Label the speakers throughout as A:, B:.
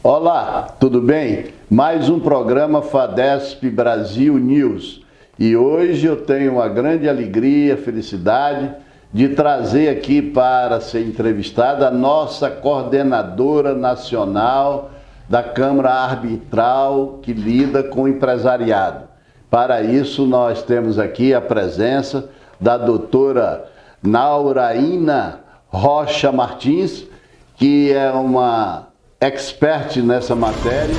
A: Olá, tudo bem? Mais um programa FADESP Brasil News. E hoje eu tenho uma grande alegria, felicidade de trazer aqui para ser entrevistada a nossa coordenadora nacional da Câmara Arbitral que lida com o empresariado. Para isso nós temos aqui a presença da doutora Nauraína Rocha Martins, que é uma expert nessa matéria.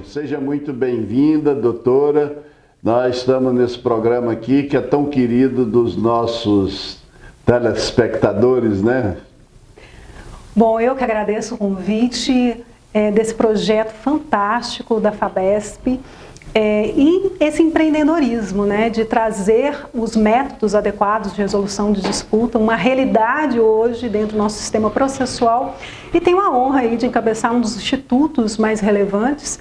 A: Seja muito bem-vinda, doutora. Nós estamos nesse programa aqui que é tão querido dos nossos telespectadores, né?
B: Bom, eu que agradeço o convite desse projeto fantástico da FADESP e esse empreendedorismo, né, de trazer os métodos adequados de resolução de disputa, uma realidade hoje dentro do nosso sistema processual, e tenho a honra aí de encabeçar um dos institutos mais relevantes,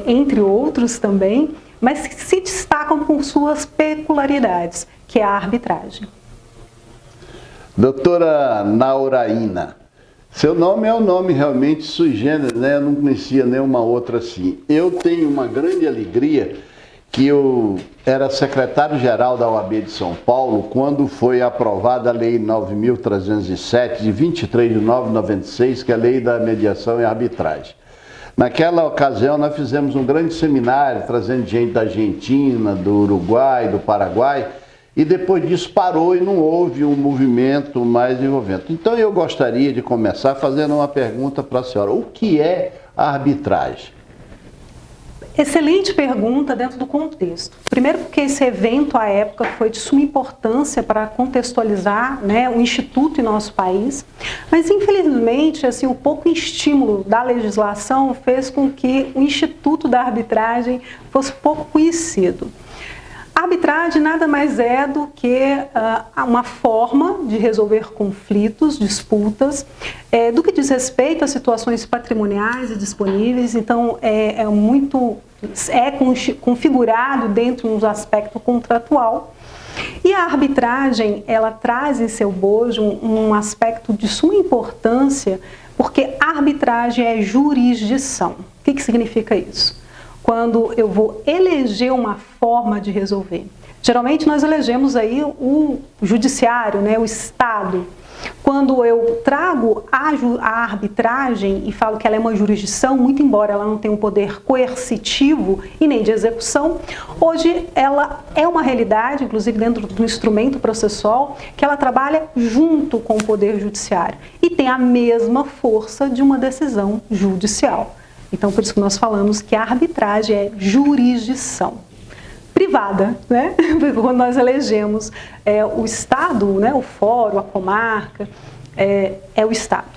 B: entre outros também, mas que se destacam por suas peculiaridades, que é a arbitragem.
A: Doutora Nauraína, seu nome é um nome realmente sui generis, né? Eu não conhecia nenhuma outra assim. Eu tenho uma grande alegria que eu era secretário-geral da OAB de São Paulo quando foi aprovada a Lei 9.307, de 23 de nove de 96, que é a Lei da Mediação e Arbitragem. Naquela ocasião nós fizemos um grande seminário, trazendo gente da Argentina, do Uruguai, do Paraguai, e depois disso parou e não houve um movimento mais envolvente. Então eu gostaria de começar fazendo uma pergunta para a senhora. O que é a arbitragem?
B: Excelente pergunta dentro do contexto. Primeiro porque esse evento à época foi de suma importância para contextualizar, né, o Instituto em nosso país, mas infelizmente assim, o pouco estímulo da legislação fez com que o Instituto da Arbitragem fosse pouco conhecido. A arbitragem nada mais é do que uma forma de resolver conflitos, disputas, do que diz respeito a situações patrimoniais e disponíveis. Então, é configurado dentro de um aspecto contratual. E a arbitragem, ela traz em seu bojo um aspecto de suma importância, porque a arbitragem é jurisdição. O que significa isso? Quando eu vou eleger uma forma de resolver. Geralmente nós elegemos aí o judiciário, né, o Estado. Quando eu trago a arbitragem e falo que ela é uma jurisdição, muito embora ela não tenha um poder coercitivo e nem de execução, hoje ela é uma realidade, inclusive dentro do instrumento processual, que ela trabalha junto com o poder judiciário e tem a mesma força de uma decisão judicial. Então, por isso que nós falamos que a arbitragem é jurisdição privada, né? Porque quando nós elegemos o Estado, né? O fórum, a comarca, é o Estado.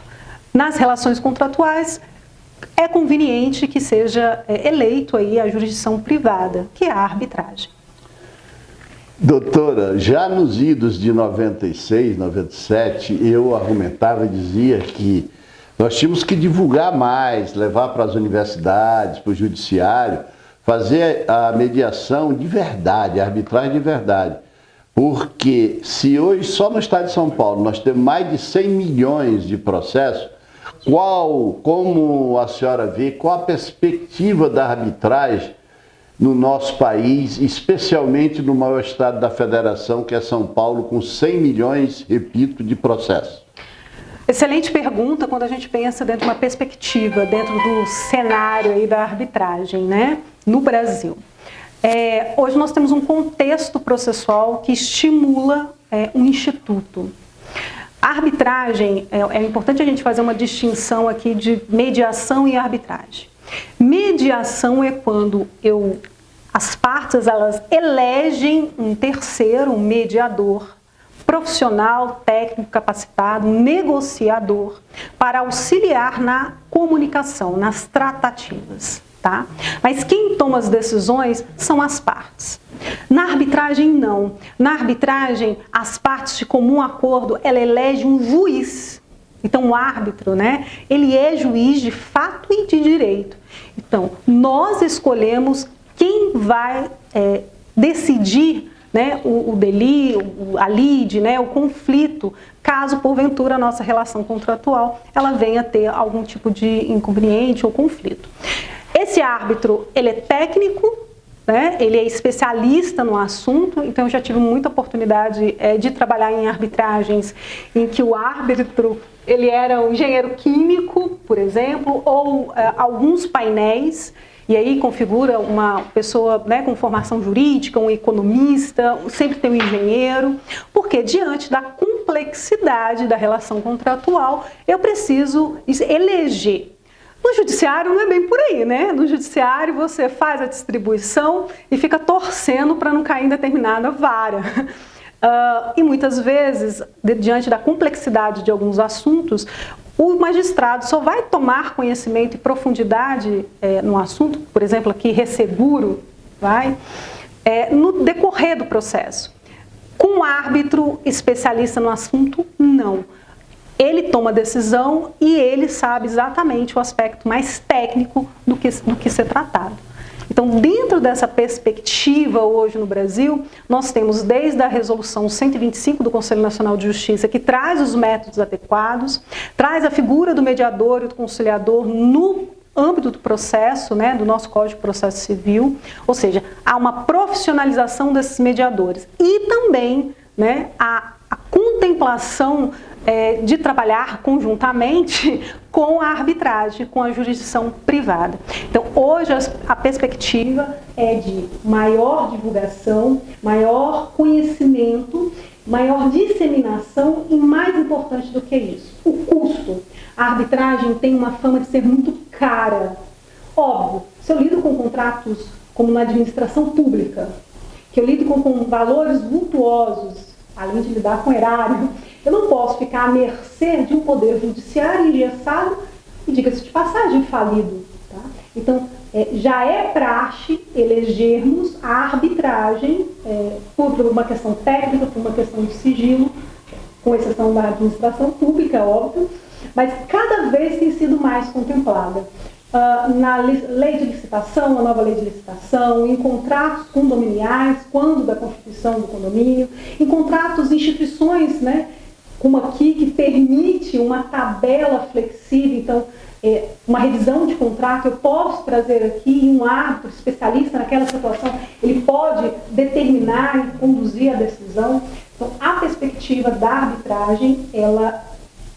B: Nas relações contratuais, é conveniente que seja eleito aí a jurisdição privada, que é a arbitragem.
A: Doutora, já nos idos de 96, 97, eu argumentava e dizia que nós tínhamos que divulgar mais, levar para as universidades, para o judiciário, fazer a mediação de verdade, a arbitragem de verdade. Porque se hoje, só no estado de São Paulo, nós temos mais de 100 milhões de processos, como a senhora vê, qual a perspectiva da arbitragem no nosso país, especialmente no maior estado da federação, que é São Paulo, com 100 milhões, repito, de processos?
B: Excelente pergunta quando a gente pensa dentro de uma perspectiva, dentro do cenário aí da arbitragem, né, no Brasil. Hoje nós temos um contexto processual que estimula um instituto. A arbitragem, é importante a gente fazer uma distinção aqui de mediação e arbitragem. Mediação é quando as partes elas elegem um terceiro, um mediador, profissional, técnico, capacitado, negociador, para auxiliar na comunicação, nas tratativas, tá? Mas quem toma as decisões são as partes. Na arbitragem, não. Na arbitragem, as partes de comum acordo, ela elege um juiz. Então, o árbitro, né, ele é juiz de fato e de direito. Então, nós escolhemos quem vai decidir, né, o delito, a lide, né, o conflito, caso porventura a nossa relação contratual ela venha a ter algum tipo de inconveniente ou conflito. Esse árbitro, ele é técnico, né, ele é especialista no assunto, então eu já tive muita oportunidade de trabalhar em arbitragens em que o árbitro ele era um engenheiro químico, por exemplo, ou alguns painéis. E aí configura uma pessoa, né, com formação jurídica, um economista, sempre tem um engenheiro, porque diante da complexidade da relação contratual, eu preciso eleger. No judiciário não é bem por aí, né? No judiciário você faz a distribuição e fica torcendo para não cair em determinada vara. E muitas vezes, diante da complexidade de alguns assuntos, o magistrado só vai tomar conhecimento e profundidade no assunto, por exemplo, aqui resseguro, no decorrer do processo. Com um árbitro especialista no assunto, não. Ele toma decisão e ele sabe exatamente o aspecto mais técnico do que ser tratado. Então, dentro dessa perspectiva, hoje no Brasil, nós temos desde a resolução 125 do Conselho Nacional de Justiça, que traz os métodos adequados, traz a figura do mediador e do conciliador no âmbito do processo, né, do nosso Código de Processo Civil, ou seja, há uma profissionalização desses mediadores e também, né, a contemplação de trabalhar conjuntamente com a arbitragem, com a jurisdição privada. Então, hoje a perspectiva é de maior divulgação, maior conhecimento, maior disseminação e, mais importante do que isso, o custo. A arbitragem tem uma fama de ser muito cara. Óbvio, se eu lido com contratos como na administração pública, que eu lido com valores vultuosos, além de lidar com erário, eu não posso ficar à mercê de um poder judiciário engessado e, diga-se de passagem, falido. Tá? Então, já é praxe elegermos a arbitragem por uma questão técnica, por uma questão de sigilo, com exceção da administração pública, óbvio, mas cada vez tem sido mais contemplada. Na lei de licitação, a nova lei de licitação, em contratos condominiais, quando da constituição do condomínio, em contratos de instituições, né, como aqui, que permite uma tabela flexível, então, uma revisão de contrato, eu posso trazer aqui um árbitro especialista naquela situação, ele pode determinar e conduzir a decisão. Então, a perspectiva da arbitragem, ela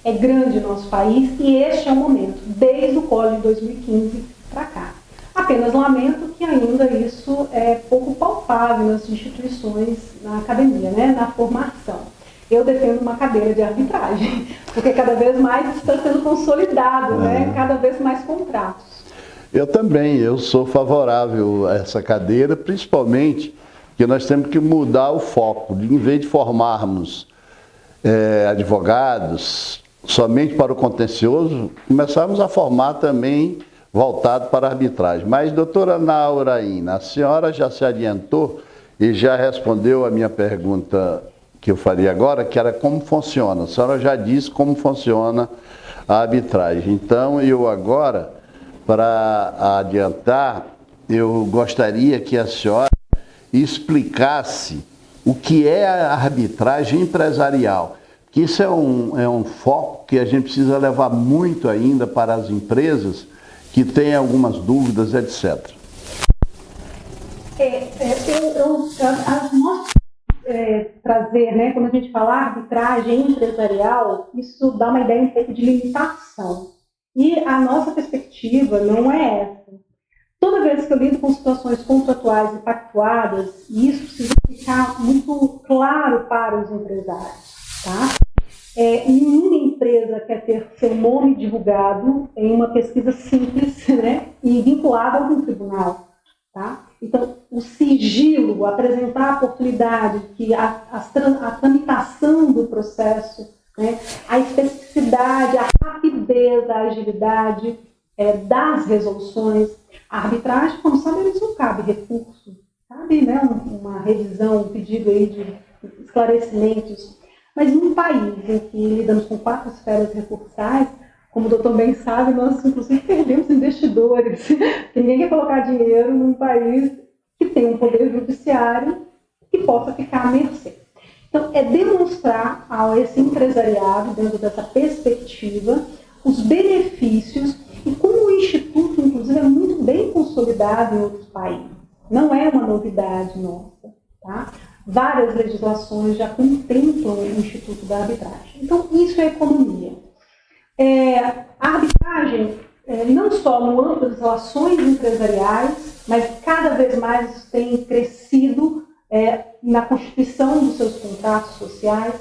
B: é grande no nosso país e este é o momento, desde o Código de 2015 para cá. Apenas lamento que ainda isso é pouco palpável nas instituições, na academia, né, na formação. Eu defendo uma cadeira de arbitragem, porque cada vez mais está sendo consolidado, né, cada vez mais contratos.
A: Eu também, eu sou favorável a essa cadeira, principalmente que nós temos que mudar o foco, em vez de formarmos advogados somente para o contencioso, começarmos a formar também voltado para a arbitragem. Mas, doutora Nauraína, a senhora já se adiantou e já respondeu a minha pergunta que eu faria agora, que era como funciona. A senhora já disse como funciona a arbitragem. Então, eu agora, para adiantar, eu gostaria que a senhora explicasse o que é a arbitragem empresarial. Que isso é um foco que a gente precisa levar muito ainda para as empresas que têm algumas dúvidas, etc.
B: Trazer, né, quando a gente fala arbitragem empresarial, isso dá uma ideia um pouco de limitação. E a nossa perspectiva não é essa. Toda vez que eu lido com situações contratuais e pactuadas, isso precisa ficar muito claro para os empresários. Tá? Nenhuma empresa quer ter seu nome divulgado em uma pesquisa simples, né, e vinculada a algum tribunal. Tá? Então, o sigilo, apresentar a oportunidade, que a tramitação do processo, né, a especificidade, a rapidez, a agilidade das resoluções. A arbitragem, como sabemos, não cabe recurso, cabe, né, uma revisão, um pedido aí de esclarecimentos. Mas num país em que lidamos com 4 esferas recursais, como o doutor bem sabe, nós inclusive perdemos investidores, porque ninguém quer colocar dinheiro num país que tem um poder judiciário que possa ficar à mercê. Então, é demonstrar a esse empresariado, dentro dessa perspectiva, os benefícios e como o Instituto, inclusive, é muito bem consolidado em outros países. Não é uma novidade nossa, tá? Várias legislações já contemplam o Instituto da Arbitragem. Então, isso é economia. A arbitragem, não só no âmbito das relações empresariais, mas cada vez mais isso tem crescido na constituição dos seus contratos sociais,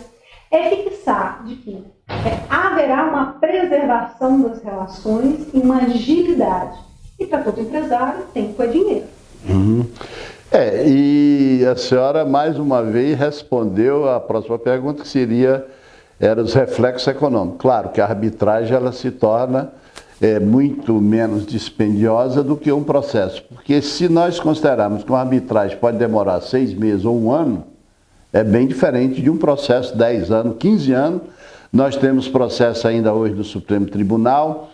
B: é fixar de que haverá uma preservação das relações e uma agilidade. E para todo empresário, tempo é dinheiro.
A: Uhum. E a senhora mais uma vez respondeu a próxima pergunta, que era os reflexos econômicos. Claro que a arbitragem ela se torna muito menos dispendiosa do que um processo, porque se nós considerarmos que uma arbitragem pode demorar 6 meses ou 1 ano, é bem diferente de um processo de 10 anos, 15 anos. Nós temos processo ainda hoje do Supremo Tribunal,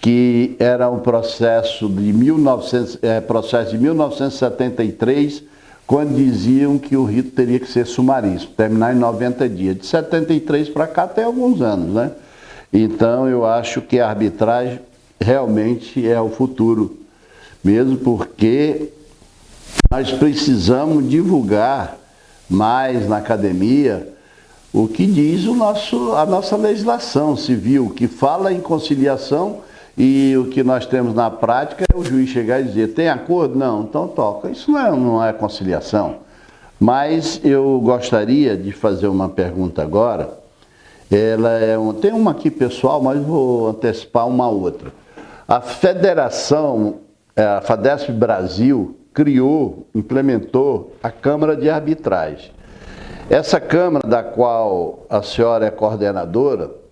A: que era um processo de 1973, quando diziam que o rito teria que ser sumaríssimo, terminar em 90 dias. De 73 para cá tem alguns anos, né? Então eu acho que a arbitragem realmente é o futuro, mesmo porque nós precisamos divulgar mais na academia o que diz a nossa legislação civil, que fala em conciliação, e o que nós temos na prática é o juiz chegar e dizer, tem acordo? Não, então toca. Isso não é conciliação. Mas eu gostaria de fazer uma pergunta agora. Tem uma aqui pessoal, mas vou antecipar uma outra. A federação, a FADESP Brasil, implementou a Câmara de Arbitragem. Essa Câmara, da qual a senhora é coordenadora,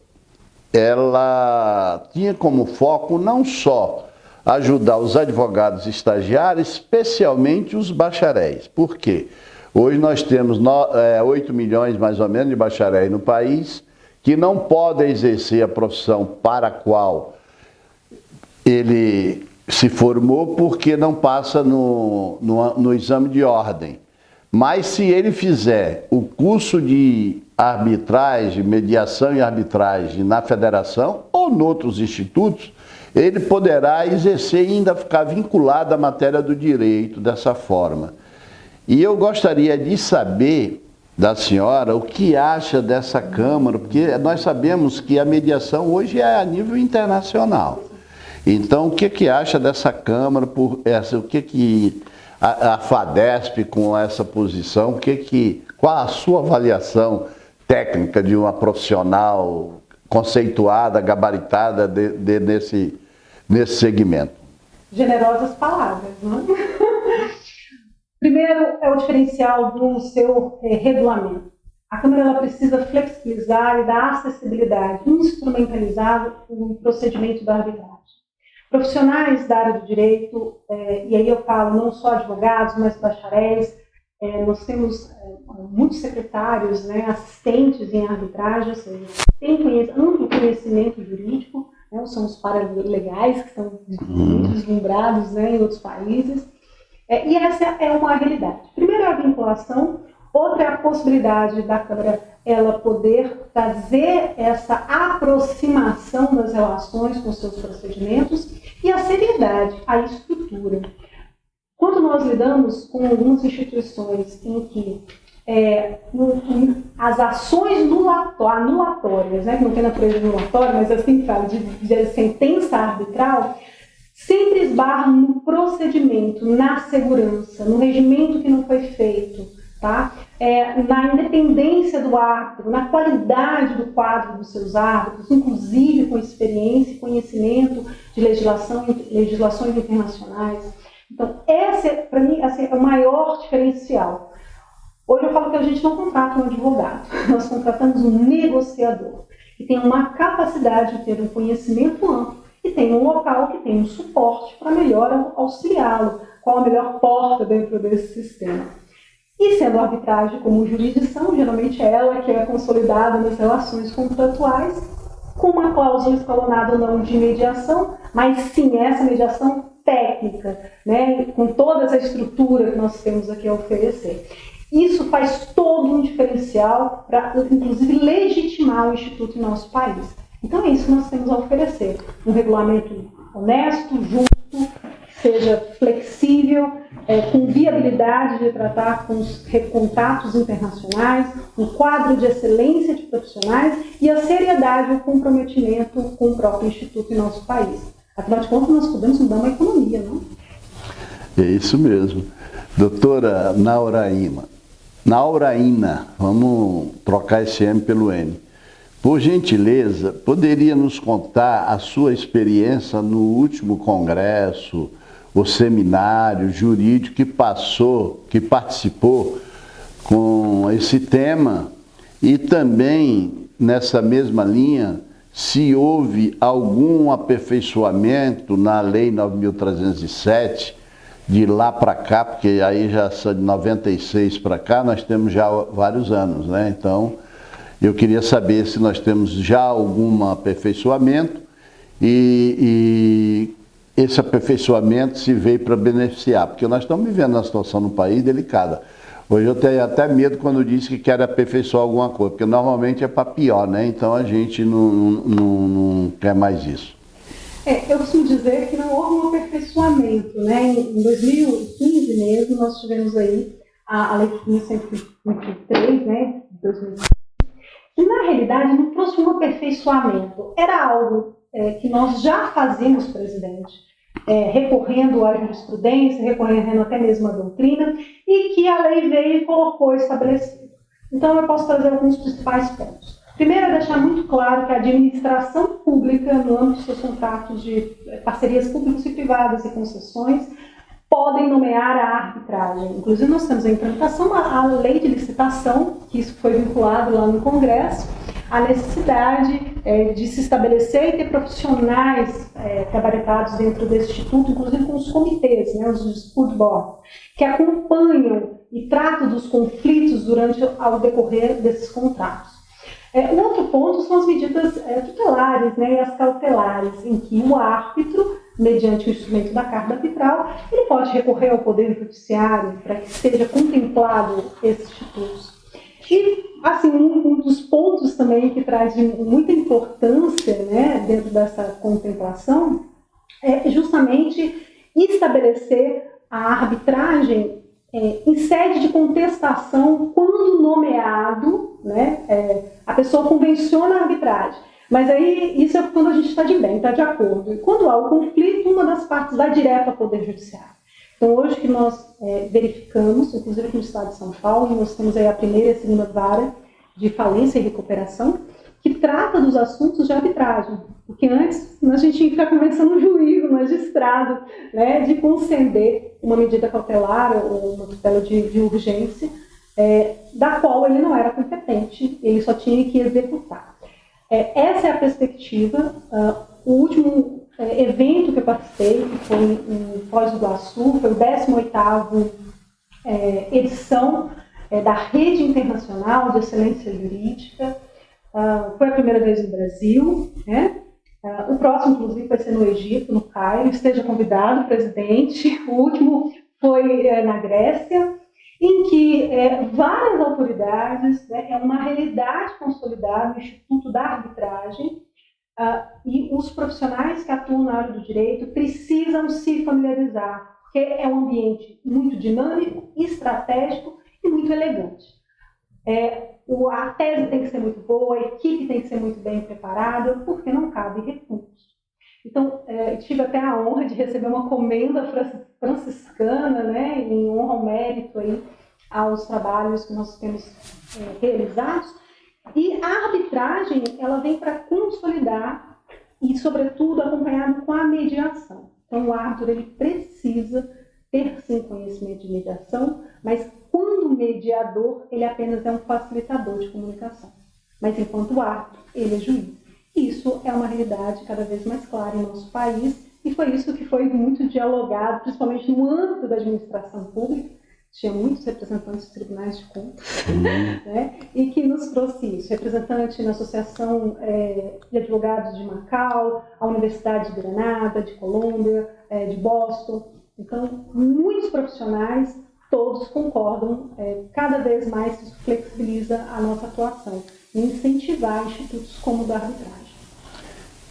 A: ela tinha como foco não só ajudar os advogados estagiários, especialmente os bacharéis. Por quê? Hoje nós temos 8 milhões mais ou menos de bacharéis no país que não podem exercer a profissão para a qual ele se formou porque não passa no exame de ordem. Mas se ele fizer o curso de arbitragem, mediação e arbitragem na federação ou em outros institutos, ele poderá exercer e ainda ficar vinculado à matéria do direito dessa forma. E eu gostaria de saber da senhora o que acha dessa Câmara, porque nós sabemos que a mediação hoje é a nível internacional. Então, o que acha dessa Câmara, a FADESP com essa posição, qual a sua avaliação técnica de uma profissional conceituada, gabaritada nesse segmento?
B: Generosas palavras, não? Primeiro é o diferencial do seu regulamento. A Câmara ela precisa flexibilizar e dar acessibilidade, instrumentalizar o procedimento da arbitragem. Profissionais da área do direito, e aí eu falo não só advogados, mas bacharéis, nós temos muitos secretários, assistentes em arbitragem, ou seja, têm amplo conhecimento jurídico, são os paralegais que estão muito deslumbrados em outros países, e essa é uma realidade. Primeiro é a vinculação, outra é a possibilidade da Câmara ela poder trazer essa aproximação das relações com seus procedimentos e a seriedade, a estrutura. Quando nós lidamos com algumas instituições em que as ações anulatórias, que não tem natureza anulatória, mas assim fala de sentença arbitral, sempre esbarram no procedimento, na segurança, no regimento que não foi feito, tá? Na independência do árbitro, na qualidade do quadro dos seus árbitros, inclusive com experiência e conhecimento de legislações internacionais. Então, esse, para mim, assim, é o maior diferencial. Hoje eu falo que a gente não contrata um advogado, nós contratamos um negociador, que tem uma capacidade de ter um conhecimento amplo e tem um local que tem um suporte para melhor auxiliá-lo, qual a melhor porta dentro desse sistema. E sendo a arbitragem como jurisdição, geralmente é ela que é consolidada nas relações contratuais, com uma cláusula escalonada ou não de mediação, mas sim essa mediação técnica, né, com toda essa estrutura que nós temos aqui a oferecer. Isso faz todo um diferencial para, inclusive, legitimar o Instituto em nosso país. Então é isso que nós temos a oferecer, um regulamento honesto, justo, seja flexível, com viabilidade de tratar com os contatos internacionais, um quadro de excelência de profissionais e a seriedade e o comprometimento com o próprio Instituto em nosso país. Afinal de contas, nós podemos mudar uma economia, não?
A: É isso mesmo. Doutora Nauraína, vamos trocar esse M pelo N. Por gentileza, poderia nos contar a sua experiência no último congresso, o seminário jurídico que participou com esse tema, e também, nessa mesma linha, se houve algum aperfeiçoamento na Lei 9.307, de lá para cá, porque aí já de 96 para cá, nós temos já vários anos, né? Então, eu queria saber se nós temos já algum aperfeiçoamento e esse aperfeiçoamento se veio para beneficiar, porque nós estamos vivendo uma situação no país delicada. Hoje eu tenho até medo quando diz que quer aperfeiçoar alguma coisa, porque normalmente é para pior, né? Então a gente não quer mais isso.
B: Eu costumo dizer que não houve um aperfeiçoamento, né? Em 2015 mesmo, nós tivemos aí a Lei 1.123, né, de 2015, que na realidade não trouxe um aperfeiçoamento, era algo que nós já fazíamos, presidente, recorrendo à jurisprudência, recorrendo até mesmo à doutrina, e que a lei veio e colocou estabelecido. Então eu posso trazer alguns principais pontos. Primeiro é deixar muito claro que a administração pública, no âmbito dos seus contratos de parcerias públicas e privadas e concessões, podem nomear a arbitragem. Inclusive nós temos a implementação a lei de licitação, que isso foi vinculado lá no Congresso, a necessidade de se estabelecer e ter profissionais gabaritados dentro desse instituto, inclusive com os comitês, né, os dispute board, que acompanham e tratam dos conflitos ao decorrer desses contratos. Um outro ponto são as medidas tutelares, né, e as cautelares, em que o árbitro, mediante o instrumento da carta arbitral, ele pode recorrer ao Poder Judiciário para que seja contemplado esses institutos. E, assim, um dos pontos também que traz de muita importância, né, dentro dessa contemplação é justamente estabelecer a arbitragem em sede de contestação quando nomeado, né, a pessoa convenciona a arbitragem. Mas aí isso é quando a gente está de bem, está de acordo. E quando há o conflito, uma das partes vai direto ao Poder Judiciário. Então hoje que nós verificamos, inclusive aqui no estado de São Paulo, nós temos aí a primeira e a segunda vara de falência e recuperação, que trata dos assuntos de arbitragem. Porque antes a gente tinha que ficar conversando um juiz, um magistrado, né, de conceder uma medida cautelar ou uma tutela de urgência, da qual ele não era competente, ele só tinha que executar. Essa é a perspectiva. O último evento que eu participei, que foi em Foz do Iguaçu, foi o 18º edição da Rede Internacional de Excelência Jurídica. Foi a primeira vez no Brasil, né? O próximo, inclusive, vai ser no Egito, no Cairo. Esteja convidado, presidente. O último foi na Grécia, em que várias autoridades, né, é uma realidade consolidada no Instituto da Arbitragem, e os profissionais que atuam na área do direito precisam se familiarizar, porque é um ambiente muito dinâmico, estratégico e muito elegante. A tese tem que ser muito boa, a equipe tem que ser muito bem preparada, porque não cabe recursos. Então, tive até a honra de receber uma comenda franciscana, né, em honra ao mérito aí, aos trabalhos que nós temos realizados. E a arbitragem, ela vem para consolidar e, sobretudo, acompanhado com a mediação. Então, o árbitro ele precisa ter, sim, conhecimento de mediação, mas quando mediador, ele apenas é um facilitador de comunicação. Mas, enquanto árbitro, ele é juiz. Isso é uma realidade cada vez mais clara em nosso país, e foi isso que foi muito dialogado, principalmente no âmbito da administração pública, tinha muitos representantes dos tribunais de contas, né? E que nos trouxe isso, representante na Associação de Advogados de Macau, a Universidade de Granada, de Colômbia, de Boston. Então, muitos profissionais, todos concordam, cada vez mais isso flexibiliza a nossa atuação e incentivar institutos como o da arbitragem.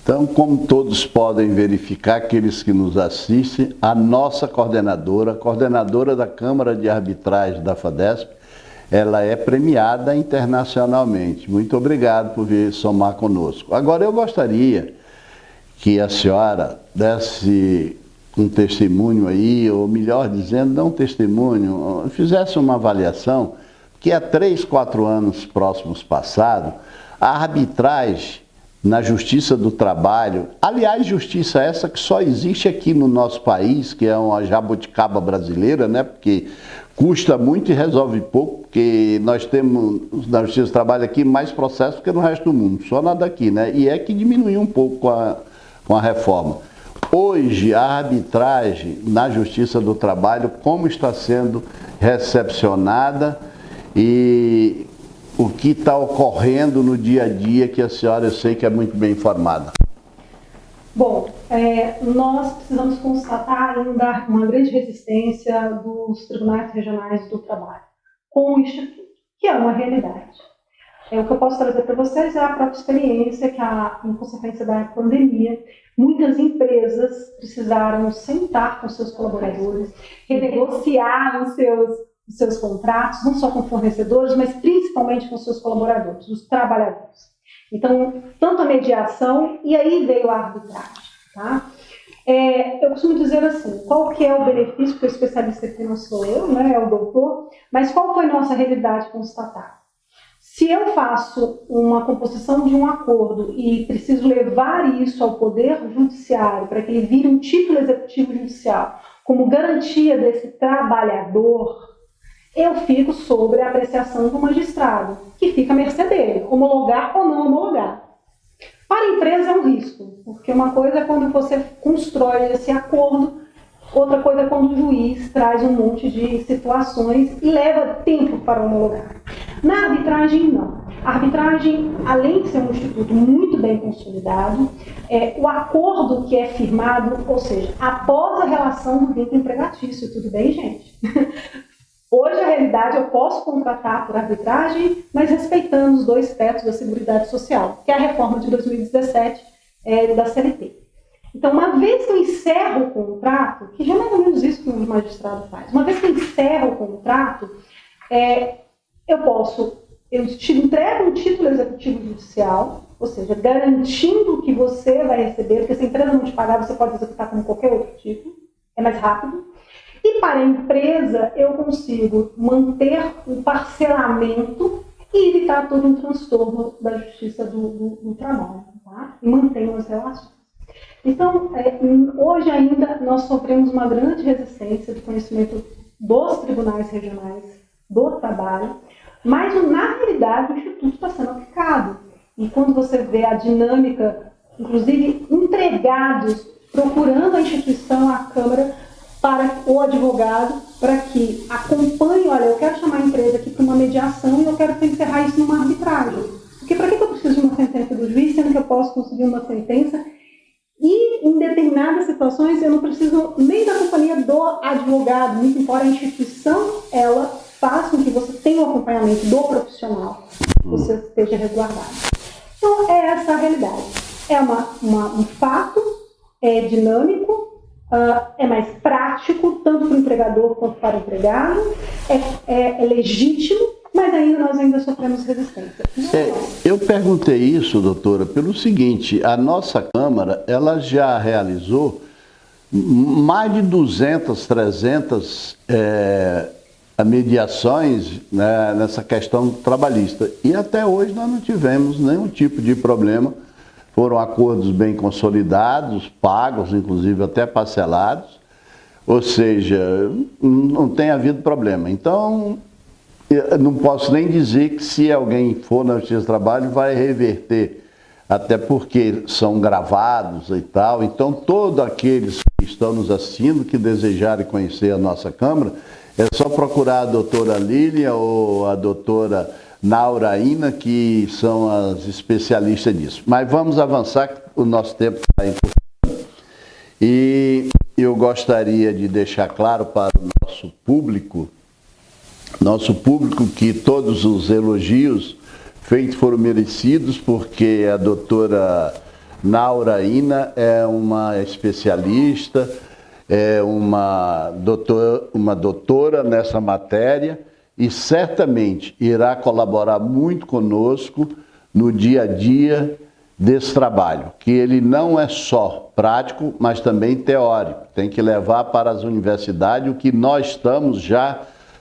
A: Então, como todos podem verificar, aqueles que nos assistem, a nossa coordenadora, a coordenadora da Câmara de Arbitragem da FADESP, ela é premiada internacionalmente. Muito obrigado por vir somar conosco. Agora, eu gostaria que a senhora desse um testemunho aí, ou melhor dizendo, não um testemunho, fizesse uma avaliação, que há 3, 4 anos próximos passados, a arbitragem na Justiça do Trabalho, aliás, justiça essa que só existe aqui no nosso país, que é uma jabuticaba brasileira, né? Porque custa muito e resolve pouco, porque nós temos na Justiça do Trabalho aqui mais processos do que no resto do mundo, só nada aqui, né? E é que diminuiu um pouco com a reforma. Hoje, a arbitragem na Justiça do Trabalho, como está sendo recepcionada e o que está ocorrendo no dia a dia, que a senhora, eu sei que é muito bem informada.
B: Bom, nós precisamos constatar ainda uma grande resistência dos tribunais regionais do trabalho com o Instituto, que é uma realidade. O que eu posso trazer para vocês é a própria experiência que, em consequência da pandemia, muitas empresas precisaram sentar com seus colaboradores, renegociar os seus contratos, não só com fornecedores, mas principalmente com seus colaboradores, os trabalhadores. Então, tanto a mediação, e aí veio a arbitragem. Tá? Eu costumo dizer assim, qual que é o benefício, porque o especialista aqui não sou eu, né, é o doutor, mas qual foi a nossa realidade constatada? Se eu faço uma composição de um acordo e preciso levar isso ao Poder Judiciário para que ele vire um título executivo judicial como garantia desse trabalhador, eu fico sobre a apreciação do magistrado, que fica à mercê dele, homologar ou não homologar. Para a empresa é um risco, porque uma coisa é quando você constrói esse acordo, outra coisa é quando o juiz traz um monte de situações e leva tempo para homologar. Na arbitragem, não. A arbitragem, além de ser um instituto muito bem consolidado, o acordo que é firmado, ou seja, após a relação do vínculo empregatício, tudo bem, gente? Hoje, a realidade, eu posso contratar por arbitragem, mas respeitando os 2 tetos da Seguridade Social, que é a reforma de 2017 da CLT. Então, uma vez que eu encerro o contrato, que já é mais ou menos isso que o magistrado faz, uma vez que eu encerro o contrato, eu te entrego um título executivo judicial, ou seja, garantindo que você vai receber, porque se a empresa não te pagar, você pode executar como qualquer outro título, é mais rápido. E para a empresa, eu consigo manter um parcelamento e evitar todo um transtorno da justiça do trabalho, tá? E mantenho as relações. Então, hoje ainda nós sofremos uma grande resistência de conhecimento dos tribunais regionais do trabalho, mas na realidade o Instituto está sendo aplicado. E quando você vê a dinâmica, inclusive empregados procurando a instituição, a Câmara, para o advogado, para que acompanhe, olha, eu quero chamar a empresa aqui para uma mediação e eu quero encerrar isso numa arbitragem. Porque para que eu preciso de uma sentença do juiz, sendo que eu posso conseguir uma sentença? E em determinadas situações eu não preciso nem da companhia do advogado, muito embora a instituição, ela faça com que você tenha o acompanhamento do profissional, que você esteja resguardado. Então, é essa a realidade. É um fato, é dinâmico, é mais prático, tanto para o empregador quanto para o empregado, é legítimo, mas nós ainda sofremos resistência.
A: Eu perguntei isso, doutora, pelo seguinte, a nossa Câmara, ela já realizou mais de 200, 300 mediações, né, nessa questão trabalhista. E até hoje nós não tivemos nenhum tipo de problema. Foram acordos bem consolidados, pagos, inclusive até parcelados. Ou seja, não tem havido problema. Então, eu não posso nem dizer que se alguém for na Justiça do Trabalho vai reverter, até porque são gravados e tal. Então, todos aqueles que estão nos assistindo, que desejarem conhecer a nossa Câmara, É só procurar a doutora Lília ou a doutora Nauraína, que são as especialistas nisso. Mas vamos avançar, que o nosso tempo está encurtando. E eu gostaria de deixar claro para o nosso público que todos os elogios feitos foram merecidos, porque a doutora Nauraína é uma especialista, é uma doutora nessa matéria e certamente irá colaborar muito conosco no dia a dia desse trabalho, que ele não é só prático, mas também teórico. Tem que levar para as universidades o que nós estamos já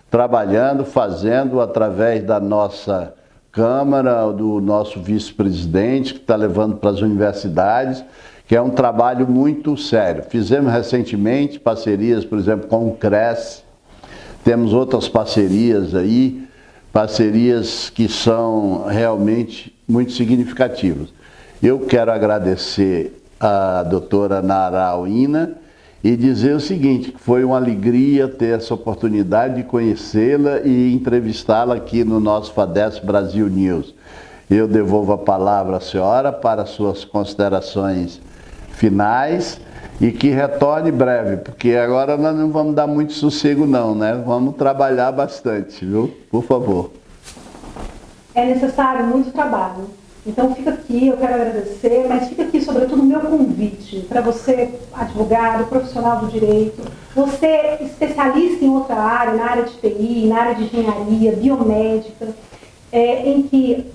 A: trabalhando, fazendo através da nossa Câmara, do nosso vice-presidente, que está levando para as universidades, que é um trabalho muito sério. Fizemos recentemente parcerias, por exemplo, com o CRES, temos outras parcerias aí, parcerias que são realmente muito significativas. Eu quero agradecer a doutora Nauraína e dizer o seguinte, que foi uma alegria ter essa oportunidade de conhecê-la e entrevistá-la aqui no nosso FADESP Brasil News. Eu devolvo a palavra à senhora para suas considerações finais e que retorne breve, porque agora nós não vamos dar muito sossego não, né? Vamos trabalhar bastante, viu? Por favor.
B: É necessário muito trabalho. Então fica aqui, eu quero agradecer, mas fica aqui sobretudo o meu convite para você, advogado, profissional do direito, você especialista em outra área, na área de TI, na área de engenharia, biomédica, em que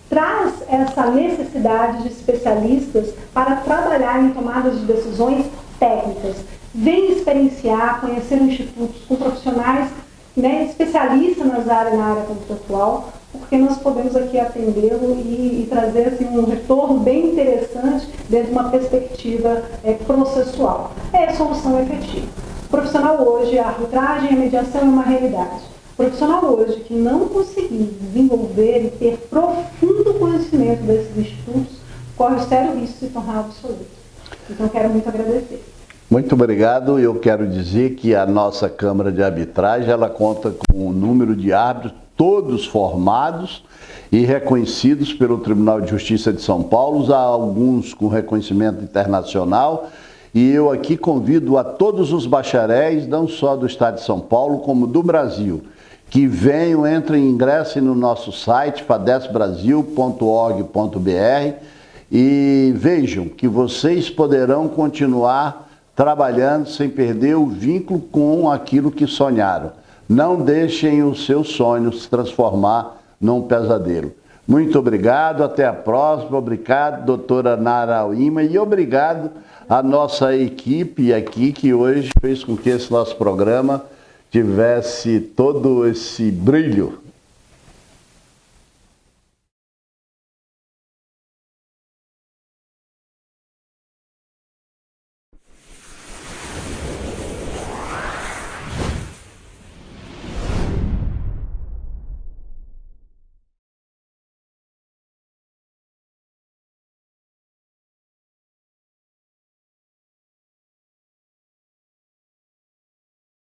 B: traz essa necessidade de especialistas para trabalhar em tomadas de decisões técnicas. Vem experienciar, conhecer institutos com profissionais, né, especialistas na área contratual, porque nós podemos aqui atendê-lo e trazer assim, um retorno bem interessante dentro de uma perspectiva processual. É a solução efetiva. O profissional hoje, a arbitragem e a mediação é uma realidade. O profissional hoje que não conseguir desenvolver e ter profundo conhecimento desses institutos, corre o sério risco de se tornar obsoleto. Então, quero muito agradecer.
A: Muito obrigado. Eu quero dizer que a nossa Câmara de Arbitragem, ela conta com um número de árbitros, todos formados e reconhecidos pelo Tribunal de Justiça de São Paulo, há alguns com reconhecimento internacional, e eu aqui convido a todos os bacharéis, não só do Estado de São Paulo, como do Brasil, que venham, entrem, ingressem no nosso site, fadesbrasil.org.br, e vejam que vocês poderão continuar trabalhando sem perder o vínculo com aquilo que sonharam. Não deixem os seus sonhos se transformar num pesadelo. Muito obrigado, até a próxima. Obrigado, doutora Nauraína, e obrigado à nossa equipe aqui, que hoje fez com que esse nosso programa tivesse todo esse brilho